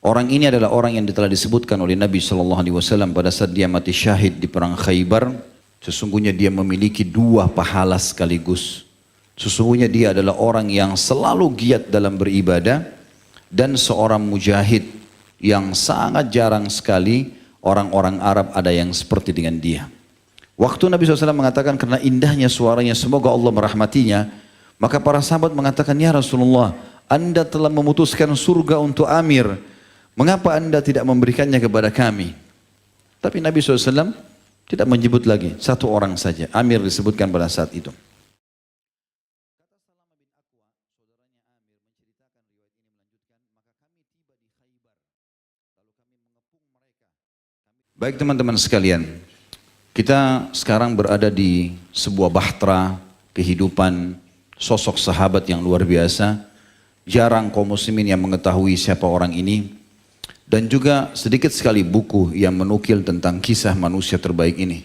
Orang ini adalah orang yang telah disebutkan oleh Nabi SAW pada saat dia mati syahid di perang Khaybar. Sesungguhnya dia memiliki dua pahala sekaligus. Sesungguhnya dia adalah orang yang selalu giat dalam beribadah dan seorang mujahid yang sangat jarang sekali orang-orang Arab ada yang seperti dengan dia. Waktu Nabi SAW mengatakan karena indahnya suaranya semoga Allah merahmatinya, maka para sahabat mengatakan, ya Rasulullah, Anda telah memutuskan surga untuk Amir. Mengapa Anda tidak memberikannya kepada kami? Tapi Nabi SAW tidak menyebut lagi, satu orang saja. Amir disebutkan pada saat itu. Baik teman-teman sekalian, kita sekarang berada di sebuah bahtera kehidupan sosok sahabat yang luar biasa. Jarang kaum muslimin yang mengetahui siapa orang ini. Dan juga sedikit sekali buku yang menukil tentang kisah manusia terbaik ini.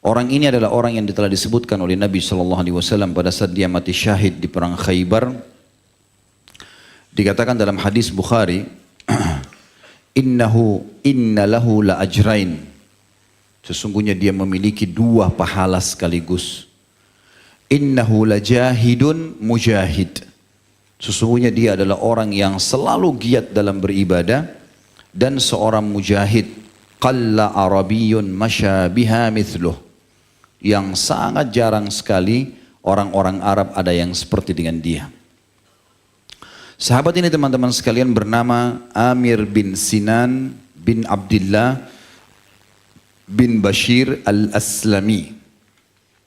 Orang ini adalah orang yang telah disebutkan oleh Nabi SAW pada saat dia mati syahid di perang Khaybar. Dikatakan dalam hadis Bukhari, inna lahu la ajrain. Sesungguhnya dia memiliki dua pahala sekaligus. Innahu la jahidun mujahid. Sesungguhnya dia adalah orang yang selalu giat dalam beribadah dan seorang mujahid. Qalla arabiyyun masya biha mithluh. Yang sangat jarang sekali orang-orang Arab ada yang seperti dengan dia. Sahabat ini teman-teman sekalian bernama Amir bin Sinan bin Abdullah bin Bashir al-Aslami.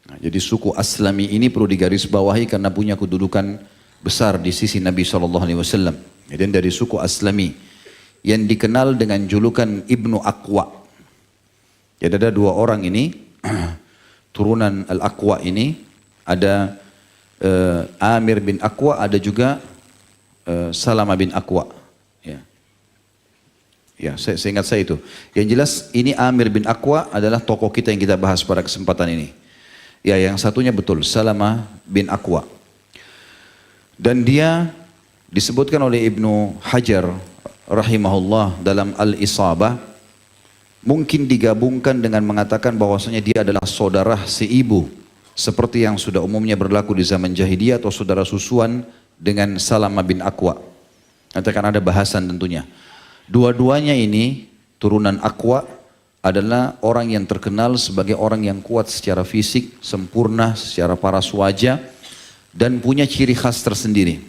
Nah, jadi suku Aslami ini perlu digarisbawahi karena punya kedudukan besar di sisi Nabi SAW. Dan dari suku Aslami yang dikenal dengan julukan Ibnu Aqwa. Jadi ada dua orang ini, turunan Al-Aqwa ini, ada Amir bin Aqwa, ada juga Salama bin Aqwa. Ya, saya ingat saya itu. Yang jelas ini Amir bin Aqwa adalah tokoh kita yang kita bahas pada kesempatan ini. Ya, yang satunya betul, Salama bin Aqwa. Dan dia disebutkan oleh Ibnu Hajar rahimahullah dalam Al-Isabah, mungkin digabungkan dengan mengatakan bahwasanya dia adalah saudara seibu, seperti yang sudah umumnya berlaku di zaman jahiliyah atau saudara susuan dengan Salama bin Aqwa. Nanti akan ada bahasan tentunya. Dua-duanya ini turunan Aqwa adalah orang yang terkenal sebagai orang yang kuat secara fisik, sempurna secara paras wajah, dan punya ciri khas tersendiri.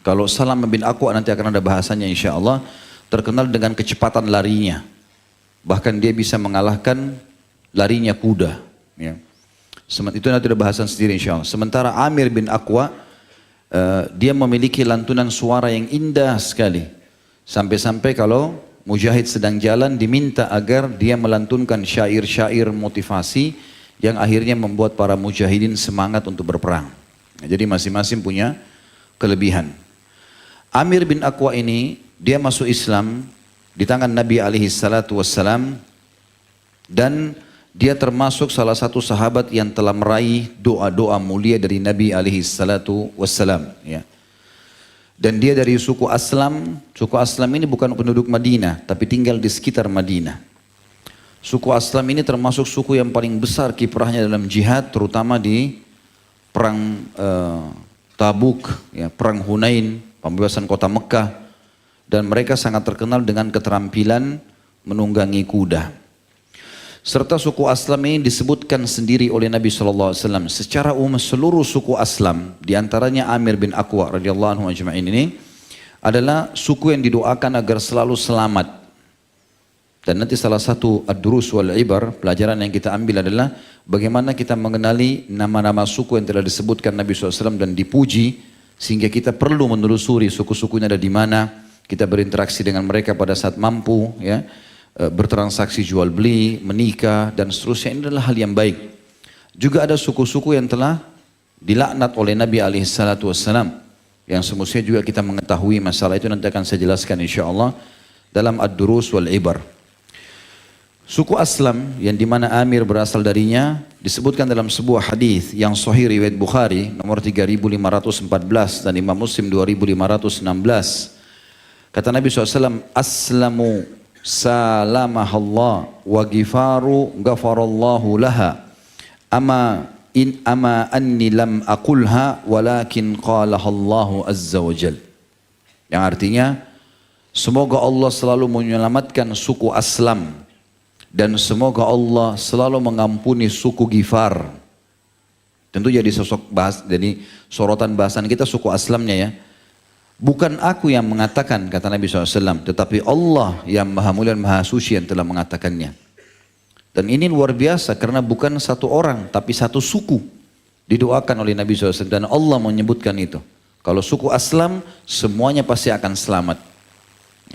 Kalau Salama bin Aqwa nanti akan ada bahasanya insya Allah, terkenal dengan kecepatan larinya. Bahkan dia bisa mengalahkan larinya kuda. Ya. Itu nanti ada bahasan sendiri insya Allah. Sementara Amir bin Aqwa, dia memiliki lantunan suara yang indah sekali. Sampai-sampai kalau mujahid sedang jalan diminta agar dia melantunkan syair-syair motivasi yang akhirnya membuat para mujahidin semangat untuk berperang. Jadi masing-masing punya kelebihan. Amir bin Aqwa ini, dia masuk Islam di tangan Nabi SAW dan dia termasuk salah satu sahabat yang telah meraih doa-doa mulia dari Nabi SAW. Ya. Dan dia dari suku Aslam. Suku Aslam ini bukan penduduk Madinah, tapi tinggal di sekitar Madinah. Suku Aslam ini termasuk suku yang paling besar kiprahnya dalam jihad, terutama di perang Tabuk, ya, perang Hunain, pembebasan kota Mekah, dan mereka sangat terkenal dengan keterampilan menunggangi kuda. Serta suku Aslam ini disebutkan sendiri oleh Nabi SAW. Secara umum seluruh suku Aslam, diantaranya Amir bin Aqwa radhiyallahu anhu ajma'in ini adalah suku yang didoakan agar selalu selamat. Dan nanti salah satu ad-durus wal ibar, pelajaran yang kita ambil adalah bagaimana kita mengenali nama-nama suku yang telah disebutkan Nabi SAW dan dipuji, sehingga kita perlu menelusuri suku-sukunya ada di mana, kita berinteraksi dengan mereka pada saat mampu, ya, bertransaksi jual beli, menikah dan seterusnya. Ini adalah hal yang baik. Juga ada suku-suku yang telah dilaknat oleh Nabi SAW, yang semestinya juga kita mengetahui masalah itu, nanti akan saya jelaskan insyaAllah dalam ad-durus wal ibar. Suku Aslam yang dimana Amir berasal darinya disebutkan dalam sebuah hadis yang sahih riwayat Bukhari nomor 3514 dan Imam Muslim 2516. Kata Nabi SAW, aslamu salamahallah wa gifaru ghafarallahu laha. Ama anni lam aqulha walakin qalahallahu azza wa jal. Yang artinya, semoga Allah selalu menyelamatkan suku Aslam. Dan semoga Allah selalu mengampuni suku Gifar. Tentu jadi sorotan bahasan kita suku Aslamnya ya. Bukan aku yang mengatakan, kata Nabi SAW, tetapi Allah yang maha mulia dan maha suci yang telah mengatakannya. Dan ini luar biasa karena bukan satu orang, tapi satu suku didoakan oleh Nabi SAW. Dan Allah menyebutkan itu. Kalau suku Aslam, semuanya pasti akan selamat.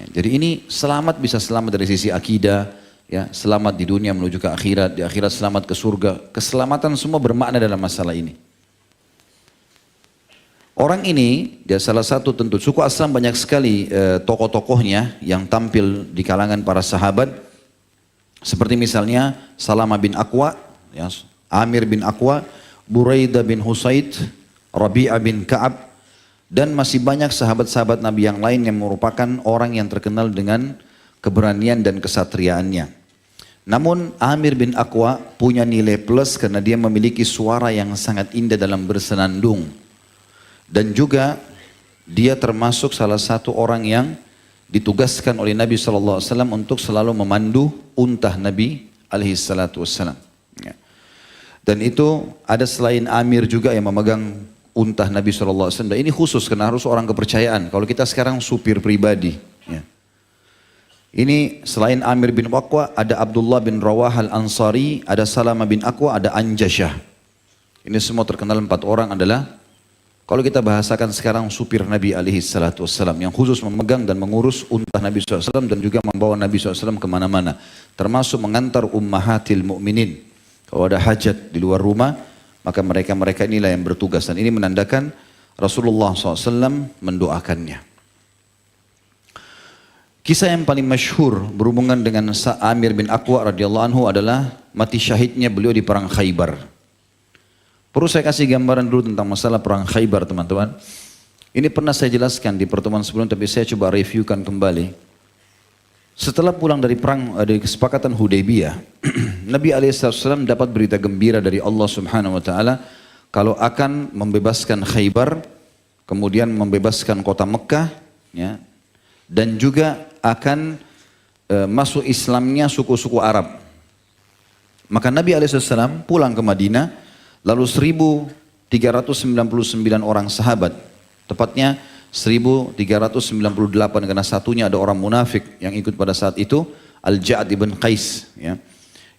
Ya, jadi ini selamat, bisa selamat dari sisi akidah, ya, selamat di dunia menuju ke akhirat, di akhirat selamat ke surga. Keselamatan semua bermakna dalam masalah ini. Orang ini, dia salah satu tentu suku Aslam banyak sekali tokoh-tokohnya yang tampil di kalangan para sahabat. Seperti misalnya Salamah bin Aqwa, ya, Amir bin Aqwa, Buraidah bin Husaid, Rabi'ah bin Ka'ab, dan masih banyak sahabat-sahabat Nabi yang lain yang merupakan orang yang terkenal dengan keberanian dan kesatriaannya. Namun Amir bin Aqwa punya nilai plus karena dia memiliki suara yang sangat indah dalam bersenandung. Dan juga dia termasuk salah satu orang yang ditugaskan oleh Nabi SAW untuk selalu memandu unta Nabi SAW. Ya. Dan itu ada selain Amir juga yang memegang unta Nabi SAW. Dan ini khusus karena harus orang kepercayaan. Kalau kita sekarang supir pribadi. Ya. Ini selain Amir bin Aqwa, ada Abdullah bin Rawah al-Ansari, ada Salamah bin Aqwa, ada Anjasyah. Ini semua terkenal 4 orang adalah, kalau kita bahasakan sekarang, supir Nabi SAW, yang khusus memegang dan mengurus unta Nabi SAW dan juga membawa Nabi SAW kemana-mana. Termasuk mengantar ummahatil mu'minin. Kalau ada hajat di luar rumah, maka mereka-mereka inilah yang bertugas. Dan ini menandakan Rasulullah SAW mendoakannya. Kisah yang paling masyhur berhubungan dengan Amir bin Aqwa radhiyallahu anhu adalah mati syahidnya beliau di perang Khaybar. Perlu saya kasih gambaran dulu tentang masalah perang Khaybar, teman-teman. Ini pernah saya jelaskan di pertemuan sebelum, tapi saya coba reviewkan kembali. Setelah pulang dari perang, dari kesepakatan Hudaybiyah, Nabi SAW dapat berita gembira dari Allah Subhanahu Wa Taala kalau akan membebaskan Khaybar, kemudian membebaskan kota Mekah, ya, dan juga akan masuk Islamnya suku-suku Arab. Maka Nabi SAW pulang ke Madinah, lalu 1399 orang sahabat, tepatnya 1398 karena satunya ada orang munafik yang ikut pada saat itu, Al-Ja'ad ibn Qais. Ya.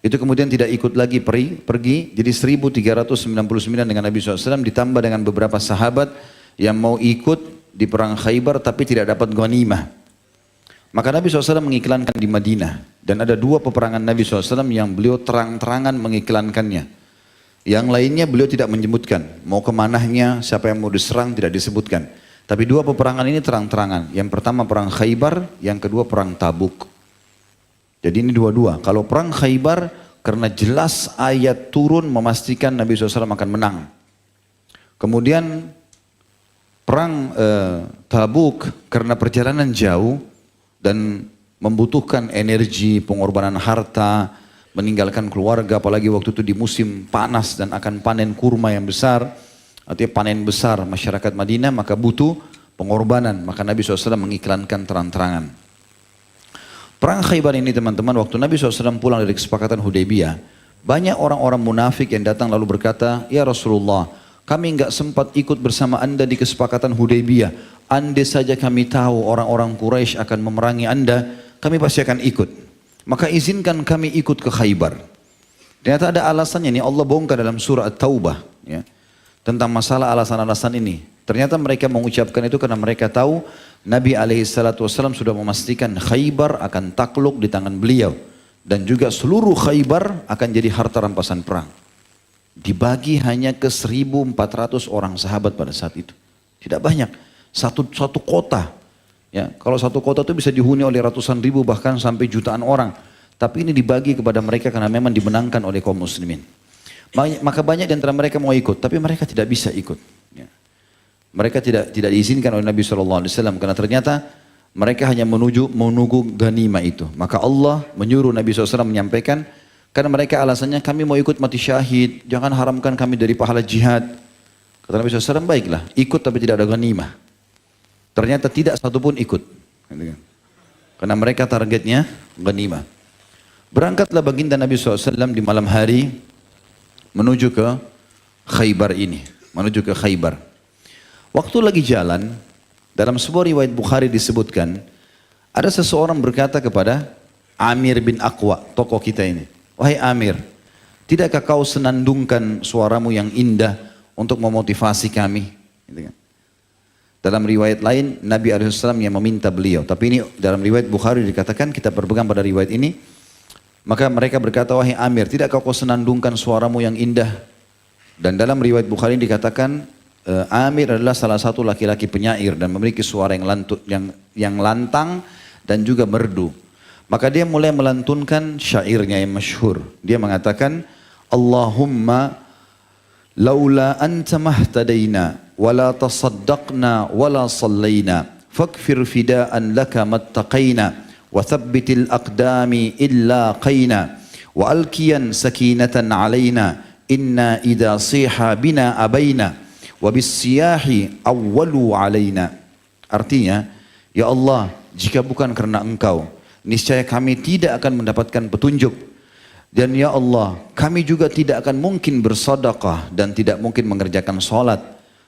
Itu kemudian tidak ikut lagi pergi, jadi 1399 dengan Nabi SAW ditambah dengan beberapa sahabat yang mau ikut di perang Khaybar tapi tidak dapat ghanimah. Maka Nabi SAW mengiklankan di Madinah. Dan ada 2 peperangan Nabi SAW yang beliau terang-terangan mengiklankannya. Yang lainnya beliau tidak menyebutkan. Mau kemanahnya, siapa yang mau diserang tidak disebutkan. Tapi 2 peperangan ini terang-terangan. Yang pertama perang Khaybar, yang kedua perang Tabuk. Jadi ini dua-dua. Kalau perang Khaybar, karena jelas ayat turun memastikan Nabi SAW akan menang. Kemudian perang Tabuk karena perjalanan jauh dan membutuhkan energi, pengorbanan harta, meninggalkan keluarga, apalagi waktu itu di musim panas dan akan panen kurma yang besar, artinya panen besar masyarakat Madinah, maka butuh pengorbanan. Maka Nabi SAW mengiklankan terang-terangan. Perang Khaybar ini teman-teman, waktu Nabi SAW pulang dari kesepakatan Hudaybiyah, banyak orang-orang munafik yang datang lalu berkata, "Ya Rasulullah, kami enggak sempat ikut bersama anda di kesepakatan Hudaybiyah. Andai saja kami tahu orang-orang Quraisy akan memerangi anda, kami pasti akan ikut. Maka izinkan kami ikut ke Khaybar." Ternyata ada alasannya, ini Allah bongkar dalam surah At-Taubah, ya, tentang masalah alasan-alasan ini. Ternyata mereka mengucapkan itu karena mereka tahu Nabi SAW sudah memastikan Khaybar akan takluk di tangan beliau. Dan juga seluruh Khaybar akan jadi harta rampasan perang. Dibagi hanya ke 1.400 orang sahabat pada saat itu. Tidak banyak. Satu kota. Ya, kalau satu kota itu bisa dihuni oleh ratusan ribu bahkan sampai jutaan orang. Tapi ini dibagi kepada mereka karena memang dimenangkan oleh kaum muslimin. Maka banyak di antara mereka mau ikut, tapi mereka tidak bisa ikut. Ya. Mereka tidak diizinkan oleh Nabi SAW karena ternyata Mereka hanya menunggu ganimah itu. Maka Allah menyuruh Nabi SAW menyampaikan, karena mereka alasannya kami mau ikut mati syahid, jangan haramkan kami dari pahala jihad. Kata Nabi SAW, baiklah, ikut tapi tidak ada ganimah. Ternyata tidak satupun ikut. Karena mereka targetnya ganimah. Berangkatlah baginda Nabi SAW di malam hari menuju ke Khaybar ini. Menuju ke Khaybar. Waktu lagi jalan, dalam sebuah riwayat Bukhari disebutkan, ada seseorang berkata kepada Amir bin Aqwa, tokoh kita ini. Wahai Amir, tidakkah kau senandungkan suaramu yang indah untuk memotivasi kami? Gitu kan. Dalam riwayat lain, Nabi SAW yang meminta beliau. Tapi ini dalam riwayat Bukhari dikatakan, kita berpegang pada riwayat ini. Maka mereka berkata, wahai Amir, tidakkah kau senandungkan suaramu yang indah? Dan dalam riwayat Bukhari dikatakan, Amir adalah salah satu laki-laki penyair dan memiliki suara yang lantang dan juga merdu. Maka dia mulai melantunkan syairnya yang masyhur. Dia mengatakan, Allahumma laula anta mahtadaina wala tasaddaqna wala sallayna fakfir fidaan laka mattaqaina wa thabbitil aqdami illa qayna wa alkiyan sakinatan alayna inna idha siha bina abayna wa bissiyahi awwalu alayna. Artinya, ya Allah, jika bukan karena engkau, niscaya kami tidak akan mendapatkan petunjuk. Dan ya Allah, kami juga tidak akan mungkin bersedekah dan tidak mungkin mengerjakan salat.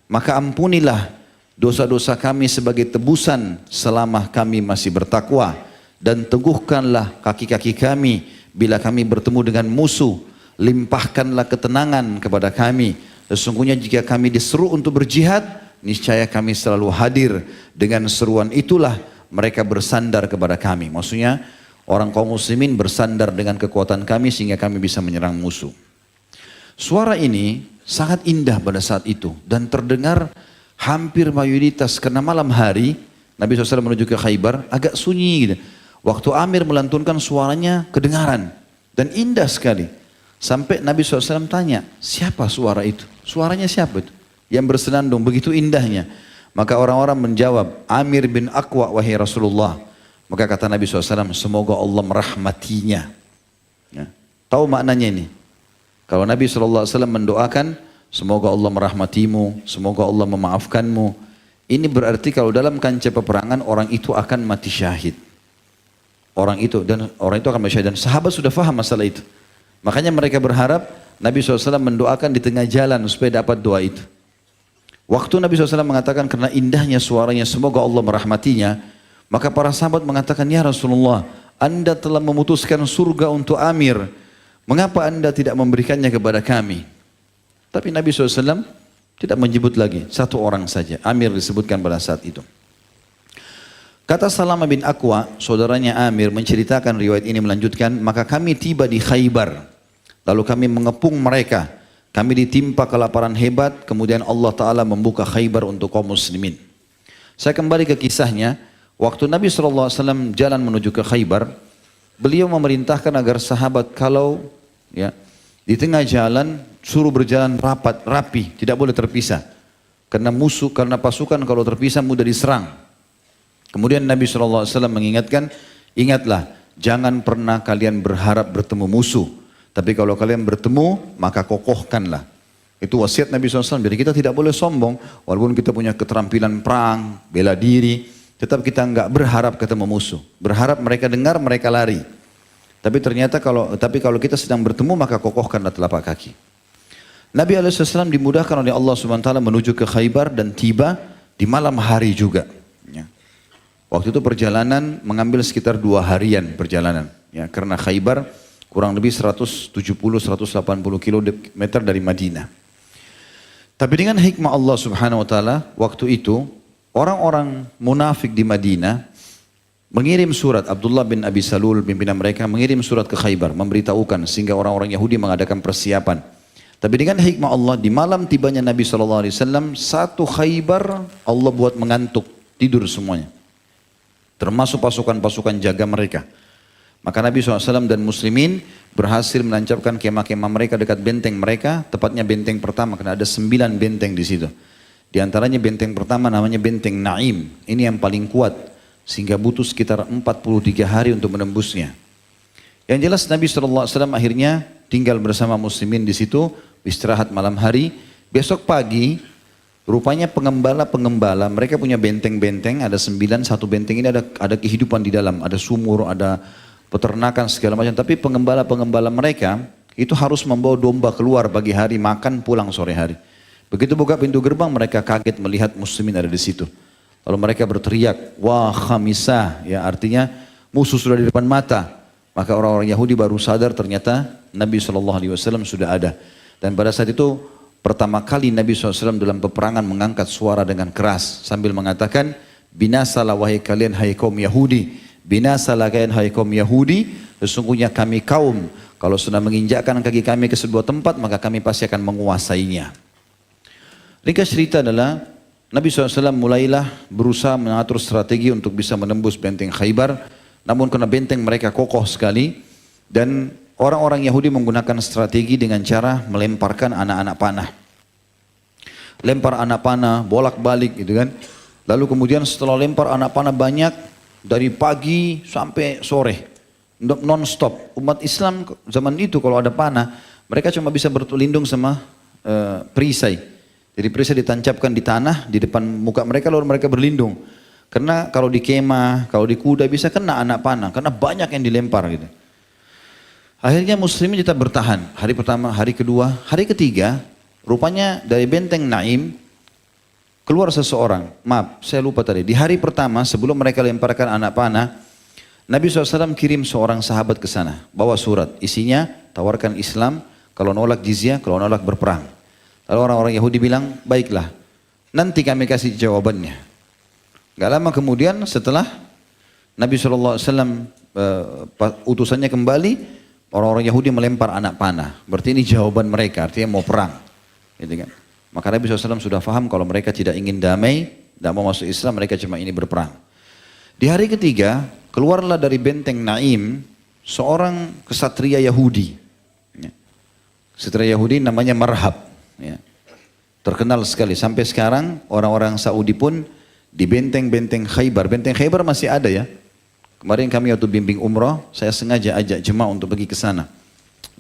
Maka ampunilah dosa-dosa kami sebagai tebusan selama kami masih bertakwa. Dan teguhkanlah kaki-kaki kami bila kami bertemu dengan musuh. Limpahkanlah ketenangan kepada kami. Sesungguhnya jika kami diseru untuk berjihad, niscaya kami selalu hadir. Dengan seruan itulah mereka bersandar kepada kami. Maksudnya orang kaum muslimin bersandar dengan kekuatan kami sehingga kami bisa menyerang musuh. Suara ini sangat indah pada saat itu dan terdengar hampir mayoritas karena malam hari Nabi SAW menuju ke Khaybar agak sunyi gitu. Waktu Amir melantunkan suaranya kedengaran dan indah sekali. Sampai Nabi SAW tanya, siapa suara itu? Suaranya siapa itu? Yang bersenandung begitu indahnya. Maka orang-orang menjawab, Amir bin Aqwa wahai Rasulullah. Maka kata Nabi SAW, semoga Allah merahmatinya. Ya. Tahu maknanya ini? Kalau Nabi SAW mendoakan, semoga Allah merahmatimu, semoga Allah memaafkanmu. Ini berarti kalau dalam kancah peperangan orang itu akan mati syahid. Orang itu akan mati syahid. Dan sahabat sudah faham masalah itu. Makanya mereka berharap Nabi SAW mendoakan di tengah jalan supaya dapat doa itu. Waktu Nabi SAW mengatakan karena indahnya suaranya semoga Allah merahmatinya, maka para sahabat mengatakan, ya Rasulullah, Anda telah memutuskan surga untuk Amir, mengapa Anda tidak memberikannya kepada kami? Tapi Nabi SAW tidak menyebut lagi, satu orang saja, Amir disebutkan pada saat itu. Kata Salama bin Aqwa, saudaranya Amir menceritakan riwayat ini melanjutkan, maka kami tiba di Khaybar, lalu kami mengepung mereka, kami ditimpa kelaparan hebat, kemudian Allah Ta'ala membuka Khaybar untuk kaum muslimin. Saya kembali ke kisahnya, waktu Nabi SAW jalan menuju ke Khaybar, beliau memerintahkan agar sahabat kalau ya di tengah jalan suruh berjalan rapi, tidak boleh terpisah. Karena pasukan kalau terpisah mudah diserang. Kemudian Nabi SAW mengingatkan, ingatlah, jangan pernah kalian berharap bertemu musuh. Tapi kalau kalian bertemu, maka kokohkanlah. Itu wasiat Nabi SAW. Jadi kita tidak boleh sombong, walaupun kita punya keterampilan perang, bela diri, tetap kita enggak berharap ketemu musuh. Berharap mereka dengar, mereka lari. Tapi kalau kita sedang bertemu, maka kokohkanlah telapak kaki. Nabi SAW dimudahkan oleh Allah SWT menuju ke Khaybar dan tiba di malam hari juga. Ya. Waktu itu perjalanan mengambil sekitar 2 harian perjalanan. Ya, karena Khaybar kurang lebih 170-180 kilometer dari Madinah. Tapi dengan hikmah Allah Subhanahu Wa Taala, waktu itu orang-orang munafik di Madinah mengirim surat, Abdullah bin Abi Salul pimpinan mereka mengirim surat ke Khaybar memberitahukan sehingga orang-orang Yahudi mengadakan persiapan. Tapi dengan hikmah Allah di malam tibanya Nabi SAW, satu Khaybar Allah buat mengantuk, tidur semuanya. Termasuk pasukan-pasukan jaga mereka. Maka Nabi SAW dan muslimin berhasil menancapkan kemah-kemah mereka dekat benteng mereka, tepatnya benteng pertama, karena ada 9 benteng di situ. Di antaranya benteng pertama namanya benteng Naim, ini yang paling kuat. sehingga butuh sekitar 43 hari untuk menembusnya. Yang jelas Nabi SAW akhirnya tinggal bersama muslimin di situ, istirahat malam hari. Besok pagi, rupanya pengembala-pengembala, mereka punya benteng-benteng, ada 9, satu benteng ini ada kehidupan di dalam, ada sumur, ada peternakan segala macam. Tapi pengembala-pengembala mereka itu harus membawa domba keluar pagi hari, makan, pulang sore hari. Begitu buka pintu gerbang, mereka kaget melihat muslimin ada di situ. Lalu mereka berteriak, wah khamisah, ya artinya musuh sudah di depan mata. Maka orang-orang Yahudi baru sadar ternyata Nabi SAW sudah ada. Dan pada saat itu pertama kali Nabi SAW dalam peperangan mengangkat suara dengan keras sambil mengatakan, binasalah wahai kalian hai kaum Yahudi, binasalah kalian hai kaum Yahudi, sesungguhnya kami kaum kalau sudah menginjakkan kaki kami ke sebuah tempat maka kami pasti akan menguasainya. Ringkas cerita adalah Nabi SAW mulailah berusaha mengatur strategi untuk bisa menembus benteng Khaybar. Namun karena benteng mereka kokoh sekali dan orang-orang Yahudi menggunakan strategi dengan cara melemparkan anak-anak panah. Lempar anak panah, bolak-balik gitu kan. Lalu kemudian setelah lempar anak panah banyak dari pagi sampai sore. Non-stop. Umat Islam zaman itu kalau ada panah, mereka cuma bisa berlindung sama perisai. Jadi perisai ditancapkan di tanah di depan muka mereka lalu mereka berlindung. Karena kalau di kemah, kalau di kuda bisa kena anak panah karena banyak yang dilempar gitu. Akhirnya muslimin tetap bertahan. Hari pertama, hari kedua, hari ketiga, rupanya dari benteng Naim keluar seseorang. Maaf, saya lupa tadi. Di hari pertama sebelum mereka lemparkan anak panah, Nabi SAW kirim seorang sahabat ke sana, bawa surat. Isinya tawarkan Islam, kalau nolak jizyah, kalau nolak berperang. Lalu orang-orang Yahudi bilang, baiklah, nanti kami kasih jawabannya. Gak lama kemudian setelah Nabi SAW utusannya kembali, orang-orang Yahudi melempar anak panah. Berarti ini jawaban mereka, artinya mau perang. Gitu kan? Maka Nabi SAW sudah paham kalau mereka tidak ingin damai, tidak mau masuk Islam, mereka cuma ini berperang. Di hari ketiga, keluarlah dari benteng Naim seorang kesatria Yahudi. Kesatria Yahudi namanya Marhab. Ya. Terkenal sekali sampai sekarang orang-orang Saudi pun di benteng-benteng Khaybar. Benteng Khaybar masih ada ya. Kemarin kami waktu bimbing umrah, saya sengaja ajak jemaah untuk pergi ke sana.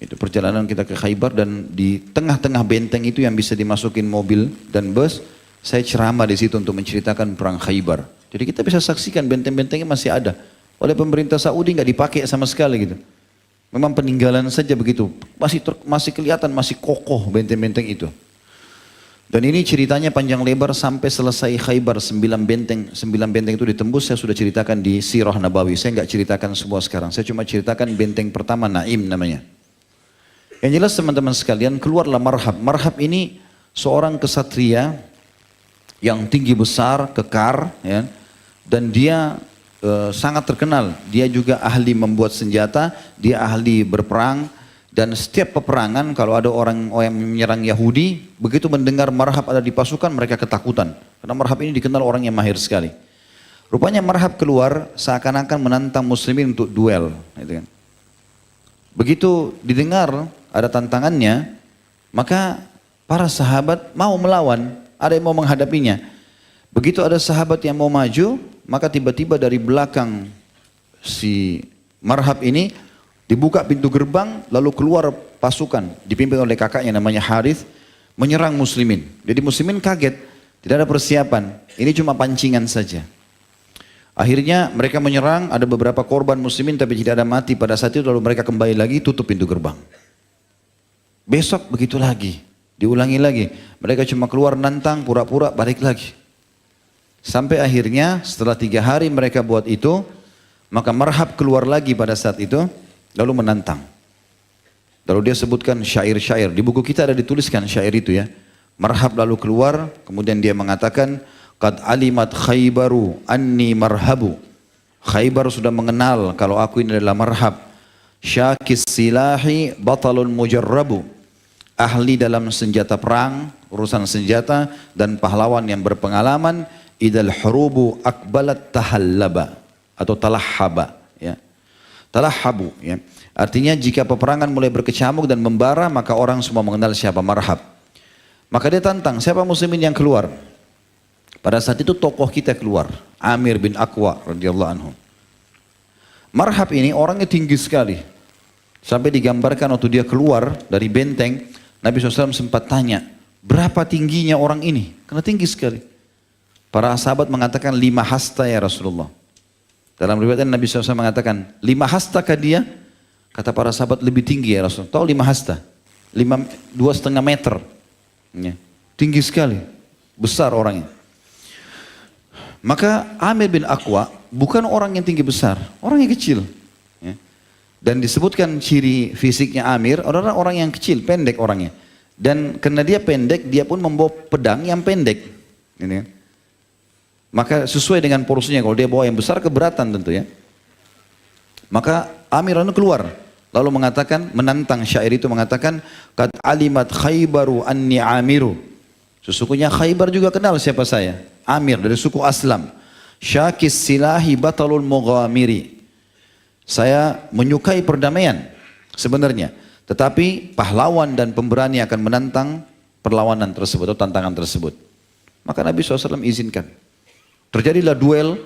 Itu perjalanan kita ke Khaybar dan di tengah-tengah benteng itu yang bisa dimasukin mobil dan bus, saya ceramah di situ untuk menceritakan perang Khaybar. Jadi kita bisa saksikan benteng-bentengnya masih ada. Oleh pemerintah Saudi nggak dipakai sama sekali gitu. Memang peninggalan saja begitu. Masih kelihatan, masih kokoh benteng-benteng itu. Dan ini ceritanya panjang lebar sampai selesai Khaybar 9 benteng itu ditembus. Saya sudah ceritakan di Sirah Nabawi. Saya nggak ceritakan semua sekarang. Saya cuma ceritakan benteng pertama Naim namanya. Yang jelas teman-teman sekalian keluarlah Marhab. Marhab ini seorang kesatria yang tinggi besar, kekar, ya, dan dia sangat terkenal. Dia juga ahli membuat senjata, dia ahli berperang. Dan setiap peperangan kalau ada orang yang menyerang Yahudi, begitu mendengar Marhab ada di pasukan mereka ketakutan. Karena Marhab ini dikenal orang yang mahir sekali. Rupanya Marhab keluar seakan-akan menantang muslimin untuk duel. Gitu kan. Begitu didengar ada tantangannya, maka para sahabat mau melawan, ada yang mau menghadapinya. Begitu ada sahabat yang mau maju, maka tiba-tiba dari belakang si Marhab ini dibuka pintu gerbang, lalu keluar pasukan dipimpin oleh kakaknya namanya Harith menyerang muslimin. Jadi muslimin kaget, tidak ada persiapan. Ini cuma pancingan saja. Akhirnya mereka menyerang, ada beberapa korban muslimin tapi tidak ada mati pada saat itu. Lalu mereka kembali lagi tutup pintu gerbang. Besok begitu lagi, diulangi lagi. Mereka cuma keluar nantang, pura-pura balik lagi. Sampai akhirnya setelah 3 hari mereka buat itu, maka Marhab keluar lagi pada saat itu. Lalu menantang. Lalu dia sebutkan syair-syair. Di buku kita ada dituliskan syair itu ya. Marhab lalu keluar, kemudian dia mengatakan, Qad alimat Khaybaru anni marhabu. Khaybar sudah mengenal kalau aku ini adalah Marhab. Syakis silahi batalun mujarrabu. Ahli dalam senjata perang, urusan senjata, dan pahlawan yang berpengalaman. Idal hurubu akbalat tahallaba. Atau talahhaba. Ya. Talahhabu, ya. Artinya jika peperangan mulai berkecamuk dan membara, maka orang semua mengenal siapa Marhab. Maka dia tantang, siapa muslimin yang keluar? Pada saat itu tokoh kita keluar, Amir bin Aqwa radhiyallahu anhu. Marhab ini orangnya tinggi sekali. Sampai digambarkan waktu dia keluar dari benteng, Nabi SAW sempat tanya, berapa tingginya orang ini? Karena tinggi sekali. Para sahabat mengatakan 5 hasta ya Rasulullah. Dalam riwayat Nabi SAW mengatakan, 5 hasta kah dia? Kata para sahabat, lebih tinggi ya Rasulullah. Tahu 5 hasta? 2,5 meter. Ya. Tinggi sekali. Besar orangnya. Maka Amir bin Aqwa bukan orang yang tinggi besar. Orang yang kecil. Ya. Dan disebutkan ciri fisiknya Amir adalah orang yang kecil, pendek orangnya. Dan karena dia pendek, dia pun membawa pedang yang pendek. Ini kan. Maka sesuai dengan porsinya, kalau dia bawa yang besar keberatan tentu ya. Maka Amir itu keluar, lalu mengatakan, menantang syair itu mengatakan, qad alimat Khaybaru anni Amiru. Sesungguhnya Khaybar juga kenal siapa saya, Amir dari suku Aslam. Syakis silahi batalul mughamiri. Saya menyukai perdamaian sebenarnya, tetapi pahlawan dan pemberani akan menantang perlawanan tersebut atau tantangan tersebut. Maka Nabi SAW izinkan. Terjadilah duel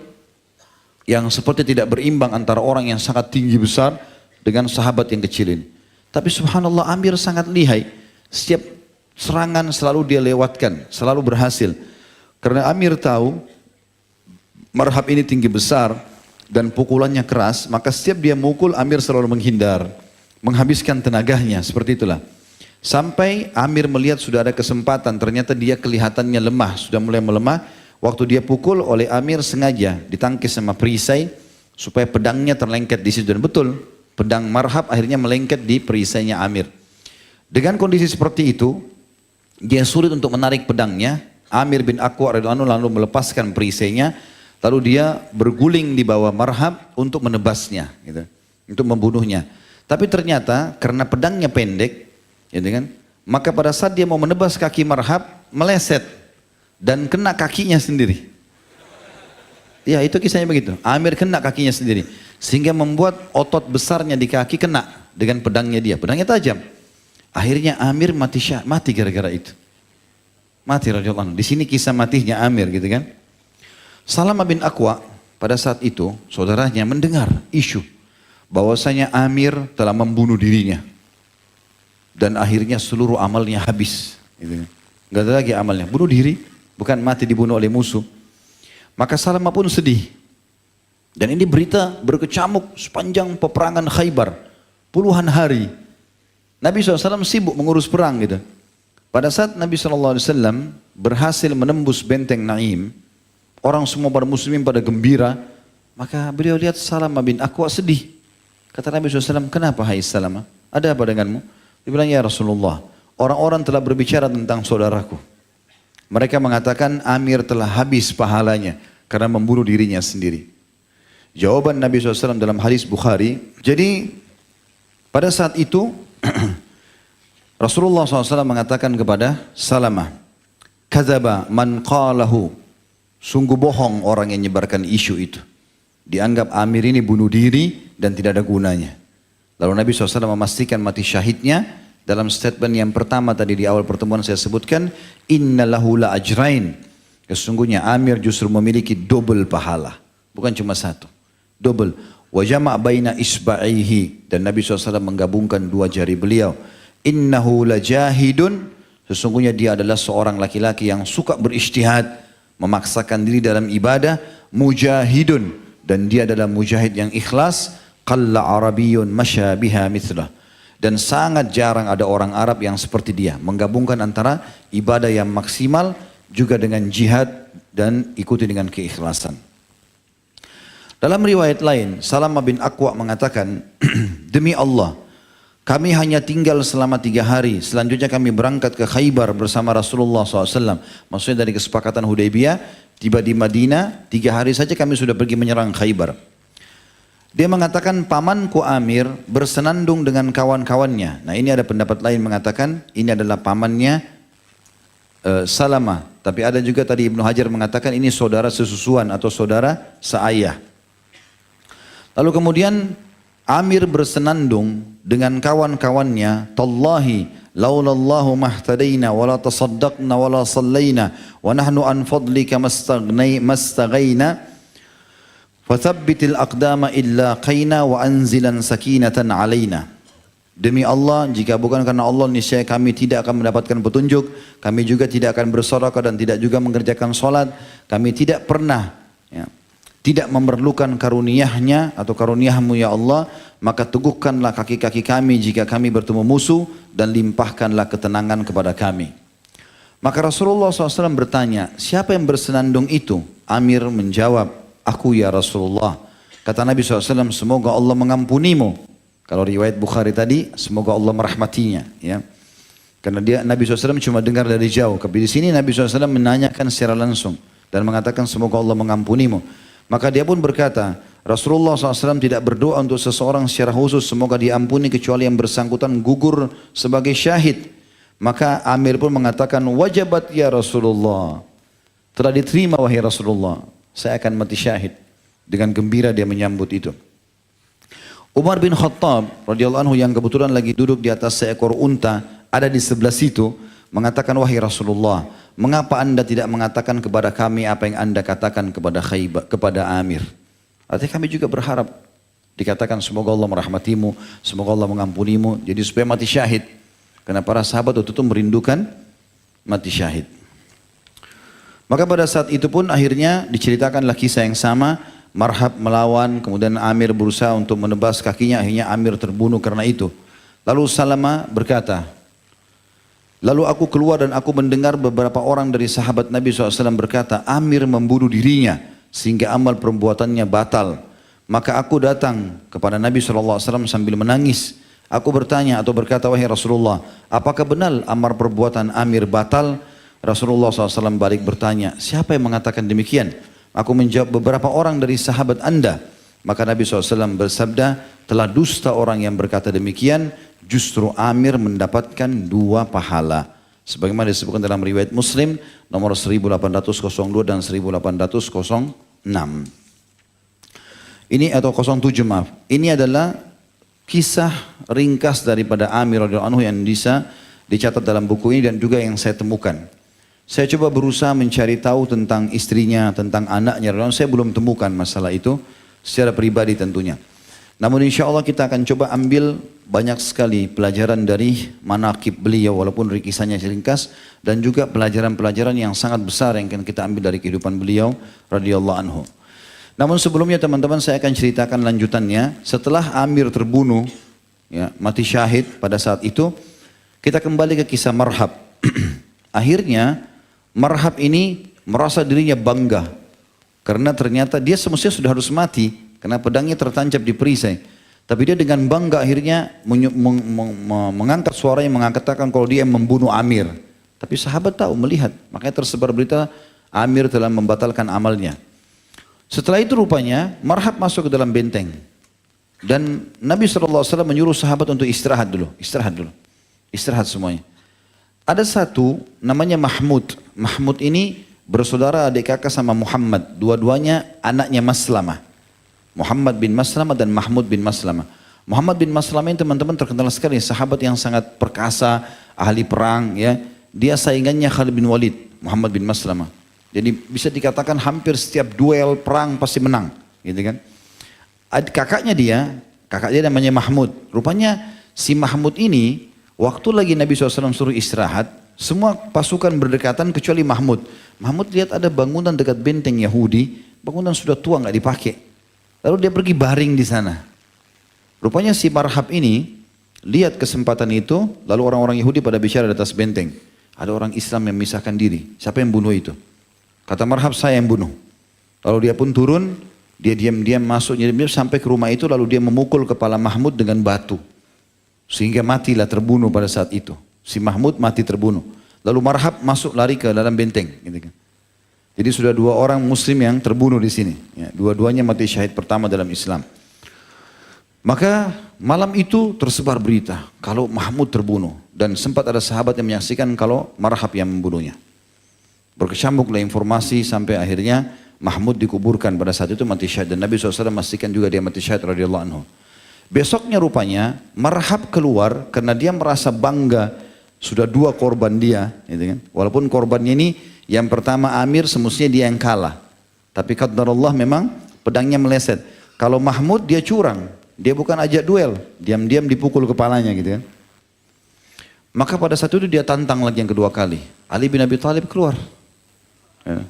yang seperti tidak berimbang antara orang yang sangat tinggi besar dengan sahabat yang kecil ini. Tapi subhanallah Amir sangat lihai. Setiap serangan selalu dia lewatkan, selalu berhasil. Karena Amir tahu marhab ini tinggi besar dan pukulannya keras, maka setiap dia mukul Amir selalu menghindar, menghabiskan tenaganya, seperti itulah. Sampai Amir melihat sudah ada kesempatan, ternyata dia kelihatannya lemah, sudah mulai melemah. Waktu dia pukul oleh Amir sengaja ditangkis sama perisai supaya pedangnya terlengket di situ, dan betul pedang marhab akhirnya melengket di perisainya Amir. Dengan kondisi seperti itu, dia sulit untuk menarik pedangnya. Amir bin Aqwa radhiyallahu anhu lalu melepaskan perisainya, lalu dia berguling di bawah marhab untuk menebasnya, gitu, untuk membunuhnya. Tapi ternyata karena pedangnya pendek, gitu kan, maka pada saat dia mau menebas kaki marhab meleset dan kena kakinya sendiri. Ya, itu kisahnya begitu. Amir kena kakinya sendiri, sehingga membuat otot besarnya di kaki kena dengan pedangnya dia. Pedangnya tajam. Akhirnya Amir mati gara-gara itu. Mati radhiyallahu anhu. Di sini kisah matinya Amir, gitu kan. Salamah bin Aqwa pada saat itu saudaranya mendengar isu bahwasanya Amir telah membunuh dirinya dan akhirnya seluruh amalnya habis. Gitu. Gak ada lagi amalnya. Bunuh diri. Bukan mati dibunuh oleh musuh. Maka Salamah pun sedih. Dan ini berita berkecamuk sepanjang peperangan Khaybar. Puluhan hari. Nabi SAW sibuk mengurus perang gitu. Pada saat Nabi SAW berhasil menembus benteng Naim, orang semua pada muslimin pada gembira, maka beliau lihat Salamah bin Aqwa sedih. Kata Nabi SAW, kenapa hai Salamah? Ada apa denganmu? Dia bilang, ya Rasulullah, orang-orang telah berbicara tentang saudaraku. Mereka mengatakan Amir telah habis pahalanya karena membunuh dirinya sendiri. Jawaban Nabi SAW dalam hadis Bukhari, jadi pada saat itu Rasulullah SAW mengatakan kepada Salamah, kadzaba man qalahu, sungguh bohong orang yang menyebarkan isu itu. Dianggap Amir ini bunuh diri dan tidak ada gunanya. Lalu Nabi SAW memastikan mati syahidnya. Dalam statement yang pertama tadi di awal pertemuan saya sebutkan, inna lahu la ajrain. Sesungguhnya Amir justru memiliki double pahala. Bukan cuma satu. Double. Wa jama' baina isba'ihi. Dan Nabi SAW menggabungkan 2 jari beliau. Innahu la jahidun. Sesungguhnya dia adalah seorang laki-laki yang suka berijtihad. Memaksakan diri dalam ibadah. Mujahidun. Dan dia adalah mujahid yang ikhlas. Qalla arabiyun masya biha mithlah. Dan sangat jarang ada orang Arab yang seperti dia. Menggabungkan antara ibadah yang maksimal juga dengan jihad dan ikuti dengan keikhlasan. Dalam riwayat lain, Salamah bin Aqwa mengatakan, demi Allah, kami hanya tinggal selama 3 hari. Selanjutnya kami berangkat ke Khaybar bersama Rasulullah SAW. Maksudnya dari kesepakatan Hudaybiyah, tiba di Madinah, 3 hari saja kami sudah pergi menyerang Khaybar. Dia mengatakan pamanku Amir bersenandung dengan kawan-kawannya. Nah ini ada pendapat lain mengatakan ini adalah pamannya Salamah. Tapi ada juga tadi Ibnu Hajar mengatakan ini saudara sesusuan atau saudara seayah. Lalu kemudian Amir bersenandung dengan kawan-kawannya. Tallahi laulallahu mahtadaina wala tasaddaqna wala sallayna wa nahnu an fadlika mastaghayna. Fathabbitil aqdama illa qaina wa anzilan sakinatan alaina. Demi Allah, jika bukan karena Allah, niscaya kami tidak akan mendapatkan petunjuk, kami juga tidak akan bersedekah dan tidak juga mengerjakan salat, kami tidak pernah tidak memerlukan karunia-Nya atau karunia-Mu ya Allah, maka teguhkanlah kaki-kaki kami jika kami bertemu musuh dan limpahkanlah ketenangan kepada kami. Maka Rasulullah SAW bertanya, siapa yang bersenandung itu? Amir menjawab, aku ya Rasulullah. Kata Nabi SAW, semoga Allah mengampunimu. Kalau riwayat Bukhari tadi, semoga Allah merahmatinya. Ya. Karena Nabi SAW cuma dengar dari jauh. Tapi di sini Nabi SAW menanyakan secara langsung. Dan mengatakan semoga Allah mengampunimu. Maka dia pun berkata, Rasulullah SAW tidak berdoa untuk seseorang secara khusus, semoga diampuni kecuali yang bersangkutan gugur sebagai syahid. Maka Amir pun mengatakan, wajabat ya Rasulullah. Telah diterima wahai Rasulullah. Saya akan mati syahid. Dengan gembira dia menyambut itu. Umar bin Khattab radhiyallahu anhu yang kebetulan lagi duduk di atas seekor unta ada di sebelah situ mengatakan, wahai Rasulullah, mengapa anda tidak mengatakan kepada kami apa yang anda katakan kepada Amir? Artinya kami juga berharap dikatakan semoga Allah merahmatimu, semoga Allah mengampunimu, jadi supaya mati syahid. Karena para sahabat waktu itu merindukan mati syahid. Maka pada saat itu pun akhirnya diceritakanlah kisah yang sama. Marhab melawan, kemudian Amir berusaha untuk menebas kakinya, akhirnya Amir terbunuh karena itu. Lalu Salama berkata, lalu aku keluar dan aku mendengar beberapa orang dari sahabat Nabi SAW berkata, Amir membunuh dirinya sehingga amal perbuatannya batal. Maka aku datang kepada Nabi SAW sambil menangis. Aku bertanya atau berkata, wahai Rasulullah, apakah benar amal perbuatan Amir batal? Rasulullah SAW balik bertanya, siapa yang mengatakan demikian? Aku menjawab, beberapa orang dari sahabat anda. Maka Nabi SAW bersabda, telah dusta orang yang berkata demikian, justru Amir mendapatkan 2 pahala. Sebagaimana disebutkan dalam riwayat Muslim, nomor 1802 dan 1806. Ini atau 07 maaf. Ini adalah kisah ringkas daripada Amir radhiyallahu anhu yang bisa dicatat dalam buku ini dan juga yang saya temukan. Saya coba berusaha mencari tahu tentang istrinya, tentang anaknya. Saya belum temukan masalah itu secara pribadi tentunya. Namun insya Allah kita akan coba ambil banyak sekali pelajaran dari manaqib beliau walaupun kisahnya ringkas. Dan juga pelajaran-pelajaran yang sangat besar yang akan kita ambil dari kehidupan beliau radhiyallahu anhu. Namun sebelumnya teman-teman saya akan ceritakan lanjutannya. Setelah Amir terbunuh, ya, mati syahid pada saat itu, kita kembali ke kisah Marhab. Akhirnya Marhab ini merasa dirinya bangga karena ternyata dia semestinya sudah harus mati karena pedangnya tertancap di perisai. Tapi dia dengan bangga akhirnya mengangkat suaranya mengatakan kalau dia membunuh Amir. Tapi sahabat tahu melihat, makanya tersebar berita Amir telah membatalkan amalnya. Setelah itu rupanya Marhab masuk ke dalam benteng dan Nabi SAW menyuruh sahabat untuk istirahat dulu, istirahat semuanya. Ada satu namanya Mahmud. Mahmud ini bersaudara adik kakak sama Muhammad. Dua-duanya anaknya Maslamah. Muhammad bin Maslamah dan Mahmud bin Maslamah. Muhammad bin Maslamah ini teman-teman terkenal sekali. Sahabat yang sangat perkasa, ahli perang. Ya. Dia saingannya Khalid bin Walid. Muhammad bin Maslamah. Jadi bisa dikatakan hampir setiap duel perang pasti menang. Gitu kan. Kakaknya namanya Mahmud. Rupanya si Mahmud ini waktu lagi Nabi SAW suruh istirahat, semua pasukan berdekatan kecuali Mahmud. Mahmud lihat ada bangunan dekat benteng Yahudi, bangunan sudah tua nggak dipakai. Lalu dia pergi baring di sana. Rupanya si Marhab ini lihat kesempatan itu, lalu orang-orang Yahudi pada bicara di atas benteng. Ada orang Islam yang memisahkan diri. Siapa yang bunuh itu? Kata Marhab, saya yang bunuh. Lalu dia pun turun, dia diam-diam masuk, diam-diam sampai ke rumah itu, lalu dia memukul kepala Mahmud dengan batu. Sehingga matilah terbunuh pada saat itu. Si Mahmud mati terbunuh. Lalu Marhab masuk lari ke dalam benteng. Gitu kan. Jadi sudah 2 orang muslim yang terbunuh di sini. Ya, dua-duanya mati syahid pertama dalam Islam. Maka malam itu tersebar berita kalau Mahmud terbunuh. Dan sempat ada sahabat yang menyaksikan kalau Marhab yang membunuhnya. Berkecambuklah informasi sampai akhirnya Mahmud dikuburkan pada saat itu mati syahid. Dan Nabi SAW memastikan juga dia mati syahid radhiyallahu anhu. Besoknya rupanya Marhab keluar karena dia merasa bangga sudah 2 korban dia, gitu kan? Walaupun korbannya ini yang pertama Amir semestinya dia yang kalah, tapi qadarullah memang pedangnya meleset. Kalau Mahmud dia curang, dia bukan ajak duel, diam-diam dipukul kepalanya gitu kan. Maka pada saat itu dia tantang lagi yang kedua kali. Ali bin Abi Thalib keluar. Ya.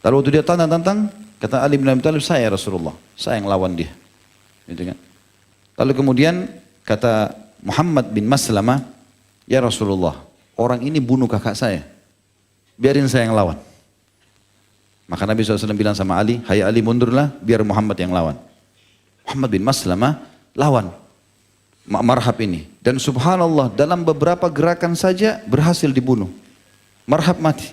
Lalu waktu dia tantang, kata Ali bin Abi Thalib, saya Rasulullah, saya yang lawan dia. Gitu kan. Lalu kemudian kata Muhammad bin Maslamah, ya Rasulullah, orang ini bunuh kakak saya, biarin saya yang lawan. Maka Nabi SAW bilang sama Ali, hai Ali mundurlah, biar Muhammad yang lawan. Muhammad bin Maslamah lawan Marhab ini. Dan subhanallah dalam beberapa gerakan saja berhasil dibunuh. Marhab mati.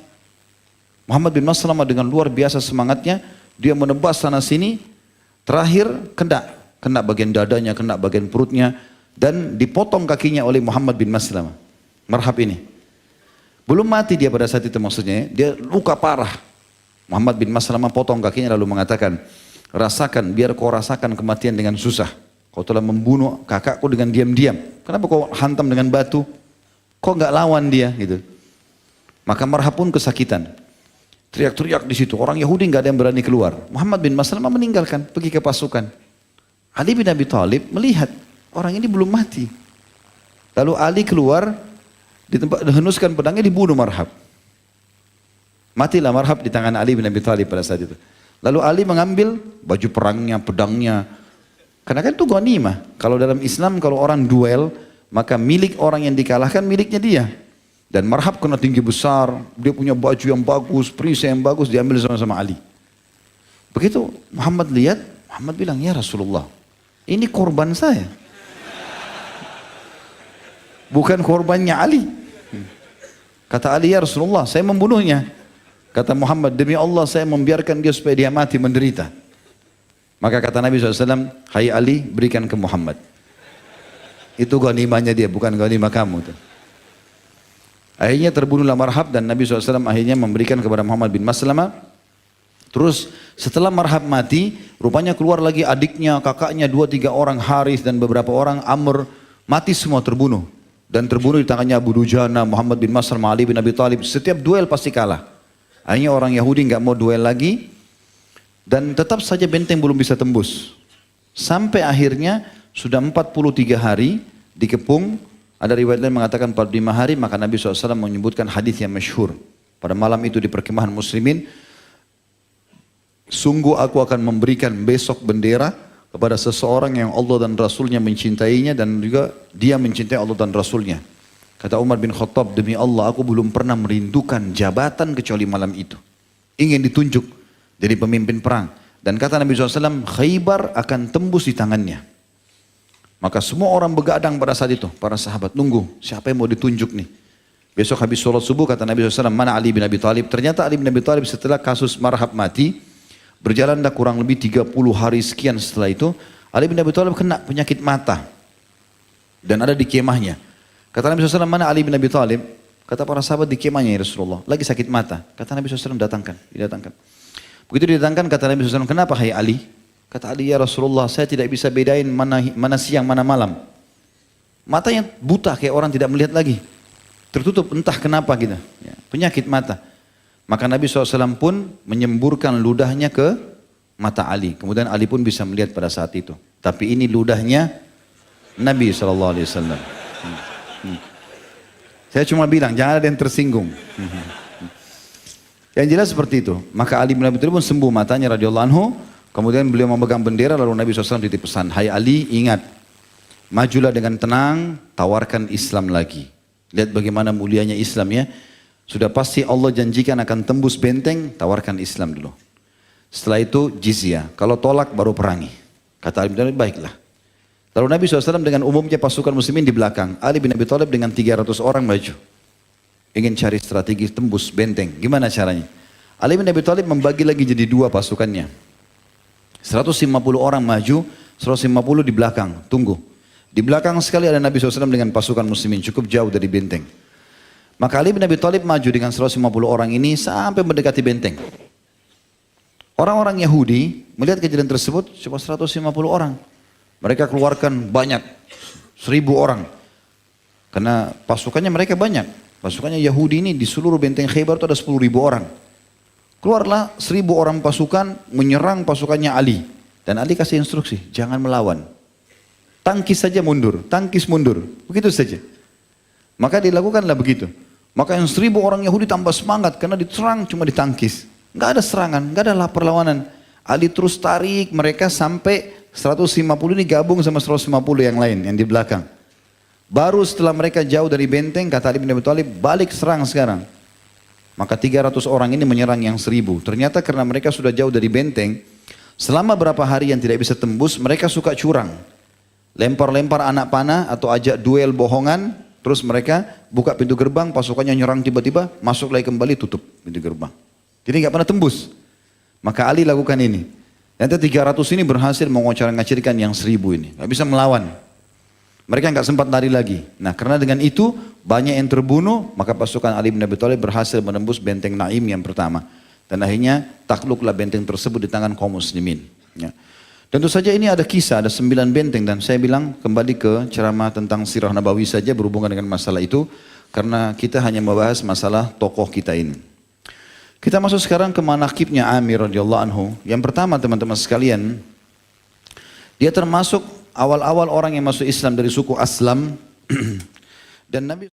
Muhammad bin Maslamah dengan luar biasa semangatnya, dia menebas sana sini, terakhir kena bagian dadanya, kena bagian perutnya, dan dipotong kakinya oleh Muhammad bin Maslamah. Marhab ini. Belum mati dia pada saat itu maksudnya, dia luka parah. Muhammad bin Maslamah potong kakinya lalu mengatakan, rasakan, biar kau rasakan kematian dengan susah. Kau telah membunuh kakakku dengan diam-diam. Kenapa kau hantam dengan batu? Kau nggak lawan dia gitu. Maka Marhab pun kesakitan. Teriak-teriak di situ. Orang Yahudi nggak ada yang berani keluar. Muhammad bin Maslamah meninggalkan, pergi ke pasukan. Ali bin Abi Thalib melihat orang ini belum mati. Lalu Ali keluar, di tempat dihenuskan pedangnya, dibunuh Marhab. Matilah Marhab di tangan Ali bin Abi Thalib pada saat itu. Lalu Ali mengambil baju perangnya, pedangnya. Karena kan itu ghanimah. Kalau dalam Islam kalau orang duel, maka milik orang yang dikalahkan miliknya dia. Dan Marhab kena tinggi besar, dia punya baju yang bagus, perisai yang bagus, diambil sama Ali. Begitu Muhammad lihat, Muhammad bilang, ya Rasulullah, ini korban saya. Bukan korbannya Ali. Kata Ali, ya Rasulullah, saya membunuhnya. Kata Muhammad, demi Allah saya membiarkan dia supaya dia mati menderita. Maka kata Nabi SAW, hai Ali, berikan ke Muhammad. Itu ghanimahnya dia, bukan ghanimah kamu. Akhirnya terbunuhlah Marhab dan Nabi SAW akhirnya memberikan kepada Muhammad bin Maslamah. Terus setelah Marhab mati, rupanya keluar lagi adiknya, kakaknya, 2-3 orang, Harith dan beberapa orang, Amr, mati semua terbunuh. Dan terbunuh di tangannya Abu Dujana, Muhammad bin Maslamah, Ali bin Abi Thalib. Setiap duel pasti kalah. Akhirnya orang Yahudi nggak mau duel lagi dan tetap saja benteng belum bisa tembus. Sampai akhirnya sudah 43 hari dikepung. Ada riwayat lain mengatakan 45 hari, maka Nabi SAW menyebutkan hadis yang masyhur. Pada malam itu di perkemahan muslimin, sungguh aku akan memberikan besok bendera kepada seseorang yang Allah dan Rasulnya mencintainya dan juga dia mencintai Allah dan Rasulnya. Kata Umar bin Khattab, demi Allah aku belum pernah merindukan jabatan kecuali malam itu. Ingin ditunjuk jadi pemimpin perang. Dan kata Nabi SAW, Khaybar akan tembus di tangannya. Maka semua orang begadang pada saat itu. Para sahabat nunggu, siapa yang mau ditunjuk nih. Besok habis sholat subuh kata Nabi SAW, mana Ali bin Abi Thalib. Ternyata Ali bin Abi Thalib setelah kasus Marhab mati, berjalanlah kurang lebih 30 hari sekian setelah itu, Ali bin Abi Thalib kena penyakit mata. Dan ada di kemahnya. Kata Nabi SAW, mana Ali bin Abi Thalib? Kata para sahabat, di kemahnya ya Rasulullah. Lagi sakit mata. Kata Nabi SAW, didatangkan. Begitu didatangkan, kata Nabi SAW, kenapa hai Ali? Kata Ali, ya Rasulullah, saya tidak bisa bedain mana siang, mana malam. Matanya buta, kayak orang tidak melihat lagi. Tertutup, entah kenapa gitu. Ya, penyakit mata. Maka Nabi SAW pun menyemburkan ludahnya ke mata Ali. Kemudian Ali pun bisa melihat pada saat itu. Tapi ini ludahnya Nabi SAW. Saya cuma bilang jangan ada yang tersinggung. Yang jelas seperti itu. Maka Ali bin Abi Thalib pun sembuh matanya radhiyallahu anhu. Kemudian beliau memegang bendera lalu Nabi SAW titip pesan, hai Ali, ingat, majulah dengan tenang, tawarkan Islam lagi. Lihat bagaimana mulianya Islam ya. Sudah pasti Allah janjikan akan tembus benteng, tawarkan Islam dulu. Setelah itu jizyah. Kalau tolak baru perangi. Kata Ali bin Abi Thalib, baiklah. Lalu Nabi SAW dengan umumnya pasukan muslimin di belakang. Ali bin Abi Thalib dengan 300 orang maju. Ingin cari strategi tembus benteng. Gimana caranya? Ali bin Abi Thalib membagi lagi jadi 2 pasukannya. 150 orang maju, 150 di belakang. Tunggu. Di belakang sekali ada Nabi SAW dengan pasukan muslimin. Cukup jauh dari benteng. Maka Ali bin Abi Thalib maju dengan 150 orang ini sampai mendekati benteng. Orang-orang Yahudi melihat kejadian tersebut cuma 150 orang. Mereka keluarkan banyak, 1000 orang. Karena pasukannya mereka banyak. Pasukannya Yahudi ini di seluruh benteng Khaybar itu ada 10.000 orang. Keluarlah 1.000 orang pasukan menyerang pasukannya Ali. Dan Ali kasih instruksi, jangan melawan. Tangkis saja mundur, tangkis mundur. Begitu saja. Maka dilakukanlah begitu. Maka yang 1.000 orang Yahudi tambah semangat karena diserang cuma ditangkis. Nggak ada serangan, nggak ada perlawanan. Ali terus tarik mereka sampai 150 ini gabung sama 150 yang lain yang di belakang. Baru setelah mereka jauh dari benteng, kata Ali bin Abi Thalib, balik serang sekarang. Maka 300 orang ini menyerang yang 1.000. Ternyata karena mereka sudah jauh dari benteng, selama berapa hari yang tidak bisa tembus, mereka suka curang. Lempar-lempar anak panah atau ajak duel bohongan, terus mereka buka pintu gerbang, pasukannya nyerang tiba-tiba, masuk lagi kembali, tutup pintu gerbang. Jadi nggak pernah tembus. Maka Ali lakukan ini. Nanti 300 ini berhasil mengocar-ngacirkan yang 1.000 ini. Nggak bisa melawan. Mereka nggak sempat lari lagi. Nah karena dengan itu banyak yang terbunuh, maka pasukan Ali bin Abi Thalib berhasil menembus benteng Naim yang pertama. Dan akhirnya takluklah benteng tersebut di tangan kaum muslimin. Ya. Tentu saja ini ada kisah, ada 9 benteng. Dan saya bilang kembali ke ceramah tentang sirah nabawi saja berhubungan dengan masalah itu. Karena kita hanya membahas masalah tokoh kita ini. Kita masuk sekarang ke manaqibnya Amir radhiyallahu anhu. Yang pertama teman-teman sekalian, dia termasuk awal-awal orang yang masuk Islam dari suku Aslam dan Nabi